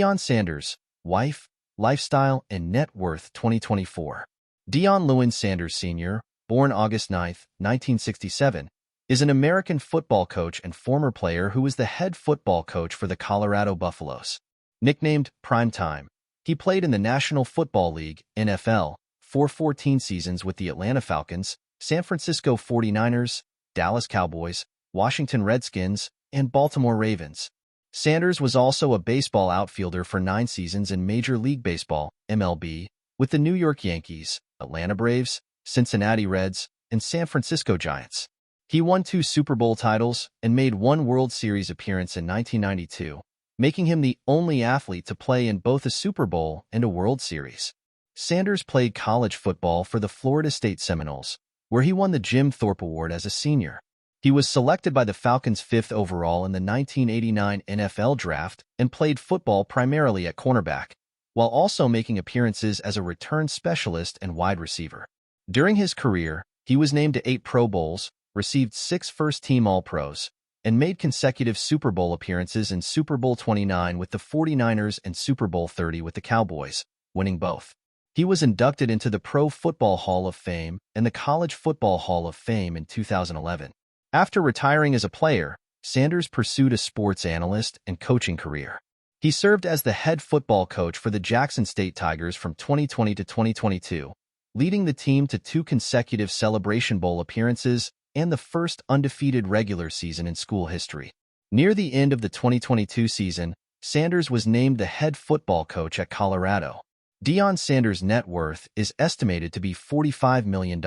Deion Sanders, wife, lifestyle, and net worth 2024. Deion Luwynn Sanders Sr., born August 9, 1967, is an American football coach and former player who is the head football coach for the Colorado Buffaloes. Nicknamed Primetime, he played in the National Football League, NFL, for 14 seasons with the Atlanta Falcons, San Francisco 49ers, Dallas Cowboys, Washington Redskins, and Baltimore Ravens. Sanders was also a baseball outfielder for 9 seasons in Major League Baseball, MLB, with the New York Yankees, Atlanta Braves, Cincinnati Reds, and San Francisco Giants. He won 2 Super Bowl titles and made 1 World Series appearance in 1992, making him the only athlete to play in both a Super Bowl and a World Series. Sanders played college football for the Florida State Seminoles, where he won the Jim Thorpe Award as a senior. He was selected by the Falcons 5th overall in the 1989 NFL Draft and played football primarily at cornerback, while also making appearances as a return specialist and wide receiver. During his career, he was named to 8 Pro Bowls, received 6 first-team All-Pros, and made consecutive Super Bowl appearances in Super Bowl 29 with the 49ers and Super Bowl 30 with the Cowboys, winning both. He was inducted into the Pro Football Hall of Fame and the College Football Hall of Fame in 2011. After retiring as a player, Sanders pursued a sports analyst and coaching career. He served as the head football coach for the Jackson State Tigers from 2020 to 2022, leading the team to 2 consecutive Celebration Bowl appearances and the first undefeated regular season in school history. Near the end of the 2022 season, Sanders was named the head football coach at Colorado. Deion Sanders' net worth is estimated to be $45 million.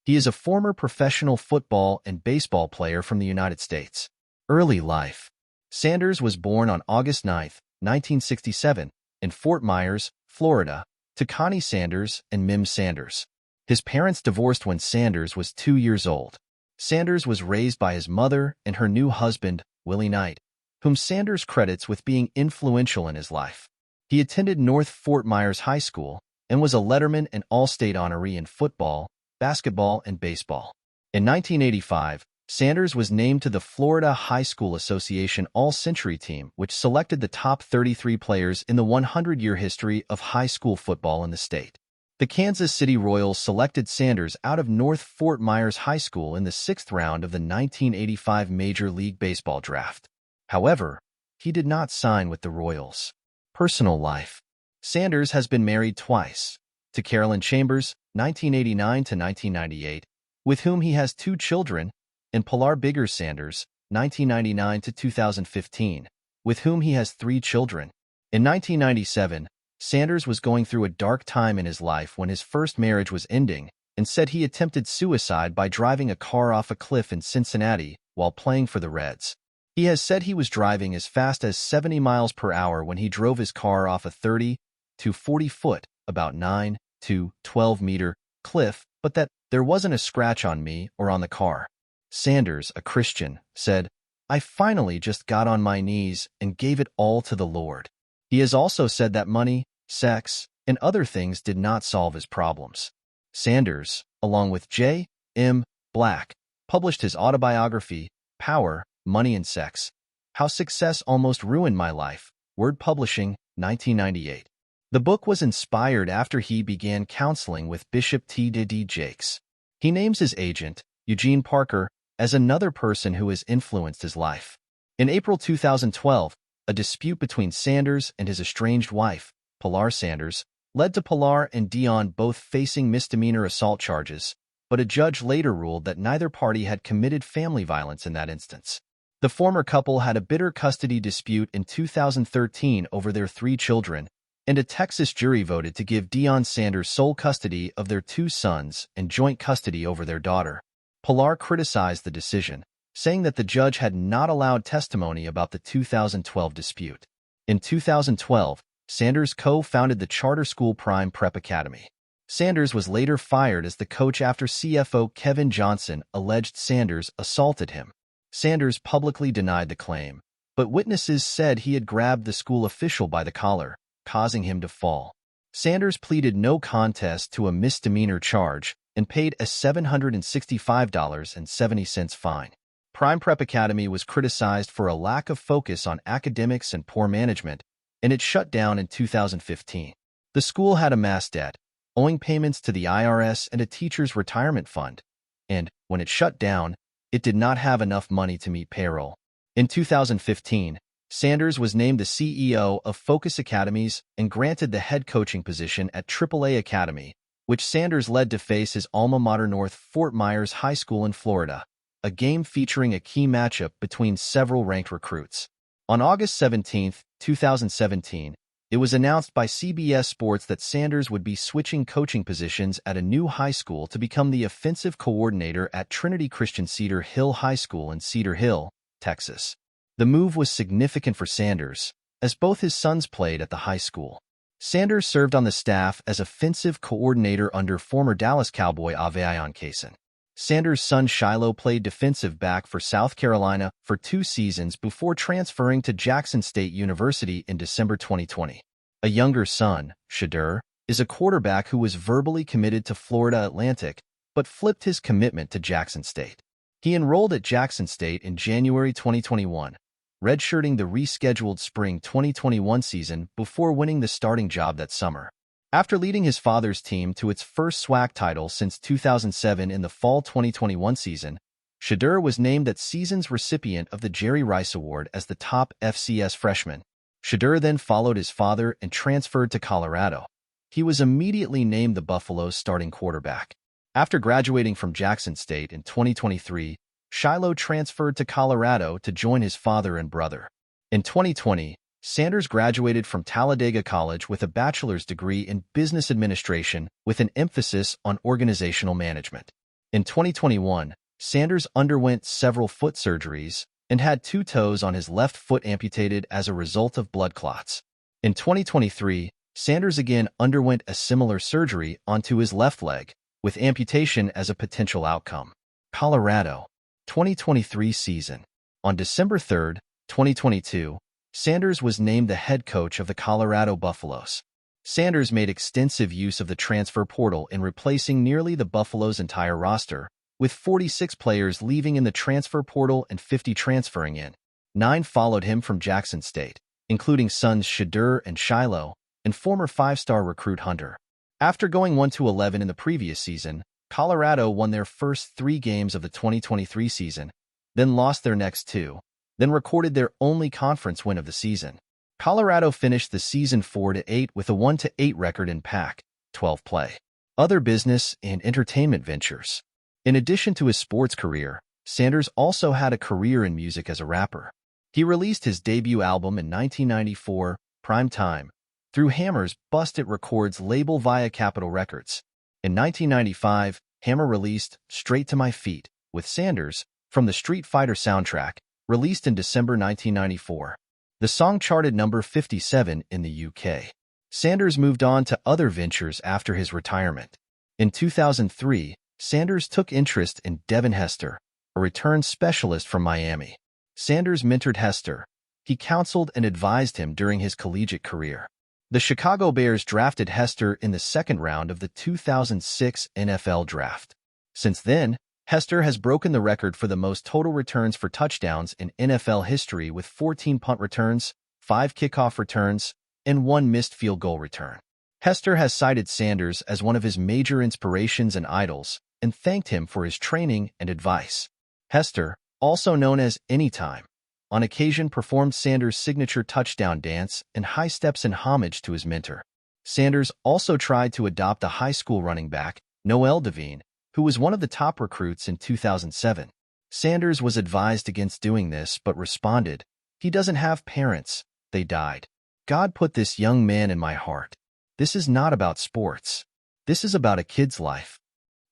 He is a former professional football and baseball player from the United States. Early life. Sanders was born on August 9, 1967, in Fort Myers, Florida, to Connie Sanders and Mim Sanders. His parents divorced when Sanders was 2 years old. Sanders was raised by his mother and her new husband, Willie Knight, whom Sanders credits with being influential in his life. He attended North Fort Myers High School and was a Letterman and All-State honoree in football, basketball, and baseball. In 1985, Sanders was named to the Florida High School Association All-Century team, which selected the top 33 players in the 100-year history of high school football in the state. The Kansas City Royals selected Sanders out of North Fort Myers High School in the 6th round of the 1985 Major League Baseball draft. However, he did not sign with the Royals. Personal life. Sanders has been married twice, to Carolyn Chambers, 1989 to 1998, with whom he has 2 children, and Pilar Biggers Sanders, 1999 to 2015, with whom he has 3 children. In 1997, Sanders was going through a dark time in his life when his first marriage was ending and said he attempted suicide by driving a car off a cliff in Cincinnati while playing for the Reds. He has said he was driving as fast as 70 miles per hour when he drove his car off a 30 to 40 foot, about 9 to 12 meter cliff, but that there wasn't a scratch on me or on the car. Sanders, a Christian, said, "I finally just got on my knees and gave it all to the Lord." He has also said that money, sex, and other things did not solve his problems. Sanders, along with J. M. Black, published his autobiography, Power, Money and Sex: How Success Almost Ruined My Life, Word Publishing, 1998. The book was inspired after he began counseling with Bishop T. D. Jakes. He names his agent, Eugene Parker, as another person who has influenced his life. In April 2012, a dispute between Sanders and his estranged wife, Pilar Sanders, led to Pilar and Deion both facing misdemeanor assault charges, but a judge later ruled that neither party had committed family violence in that instance. The former couple had a bitter custody dispute in 2013 over their 3 children, and a Texas jury voted to give Deion Sanders sole custody of their 2 sons and joint custody over their daughter. Pilar criticized the decision, saying that the judge had not allowed testimony about the 2012 dispute. In 2012, Sanders co-founded the charter school Prime Prep Academy. Sanders was later fired as the coach after CFO Kevin Johnson alleged Sanders assaulted him. Sanders publicly denied the claim, but witnesses said he had grabbed the school official by the collar, causing him to fall. Sanders pleaded no contest to a misdemeanor charge and paid a $765.70 fine. Prime Prep Academy was criticized for a lack of focus on academics and poor management, and it shut down in 2015. The school had a mass debt, owing payments to the IRS and a teacher's retirement fund, and, when it shut down, it did not have enough money to meet payroll. In 2015, Sanders was named the CEO of Focus Academies and granted the head coaching position at AAA Academy, which Sanders led to face his alma mater North Fort Myers High School in Florida, a game featuring a key matchup between several ranked recruits. On August 17, 2017, it was announced by CBS Sports that Sanders would be switching coaching positions at a new high school to become the offensive coordinator at Trinity Christian Cedar Hill High School in Cedar Hill, Texas. The move was significant for Sanders, as both his sons played at the high school. Sanders served on the staff as offensive coordinator under former Dallas Cowboy Avion Kaysen. Sanders' son Shiloh played defensive back for South Carolina for 2 seasons before transferring to Jackson State University in December 2020. A younger son, Shedeur, is a quarterback who was verbally committed to Florida Atlantic, but flipped his commitment to Jackson State. He enrolled at Jackson State in January 2021, redshirting the rescheduled spring 2021 season before winning the starting job that summer. After leading his father's team to its first SWAC title since 2007 in the fall 2021 season, Shedeur was named that season's recipient of the Jerry Rice Award as the top FCS freshman. Shedeur then followed his father and transferred to Colorado. He was immediately named the Buffalo's starting quarterback. After graduating from Jackson State in 2023, Shiloh transferred to Colorado to join his father and brother. In 2020, Sanders graduated from Talladega College with a bachelor's degree in business administration with an emphasis on organizational management. In 2021, Sanders underwent several foot surgeries and had 2 toes on his left foot amputated as a result of blood clots. In 2023, Sanders again underwent a similar surgery onto his left leg, with amputation as a potential outcome. Colorado, 2023 season. On December 3, 2022, Sanders was named the head coach of the Colorado Buffaloes. Sanders made extensive use of the transfer portal in replacing nearly the Buffaloes' entire roster, with 46 players leaving in the transfer portal and 50 transferring in. 9 followed him from Jackson State, including sons Shedeur and Shiloh, and former 5-star recruit Hunter. After going 1-11 in the previous season, Colorado won their first 3 games of the 2023 season, then lost their next 2, then recorded their only conference win of the season. Colorado finished the season 4-8 with a 1-8 record in Pac-12 play. Other business and entertainment ventures. In addition to his sports career, Sanders also had a career in music as a rapper. He released his debut album in 1994, Prime Time, through Hammer's Bust It Records label via Capitol Records. In 1995, Hammer released Straight to My Feet with Sanders from the Street Fighter soundtrack, released in December 1994. The song charted number 57 in the UK. Sanders moved on to other ventures after his retirement. In 2003, Sanders took interest in Devin Hester, a return specialist from Miami. Sanders mentored Hester. He counseled and advised him during his collegiate career. The Chicago Bears drafted Hester in the 2nd round of the 2006 NFL Draft. Since then, Hester has broken the record for the most total returns for touchdowns in NFL history with 14 punt returns, 5 kickoff returns, and 1 missed field goal return. Hester has cited Sanders as one of his major inspirations and idols and thanked him for his training and advice. Hester, also known as Anytime, on occasion performed Sanders' signature touchdown dance and high steps in homage to his mentor. Sanders also tried to adopt a high school running back, Noel Devine, who was one of the top recruits in 2007. Sanders was advised against doing this but responded, "He doesn't have parents, they died. God put this young man in my heart. This is not about sports. This is about a kid's life."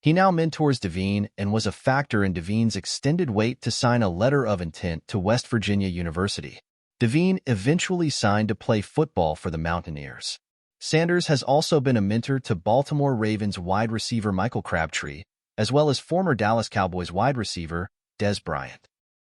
He now mentors Devine and was a factor in Devine's extended wait to sign a letter of intent to West Virginia University. Devine eventually signed to play football for the Mountaineers. Sanders has also been a mentor to Baltimore Ravens wide receiver Michael Crabtree, as well as former Dallas Cowboys wide receiver Dez Bryant.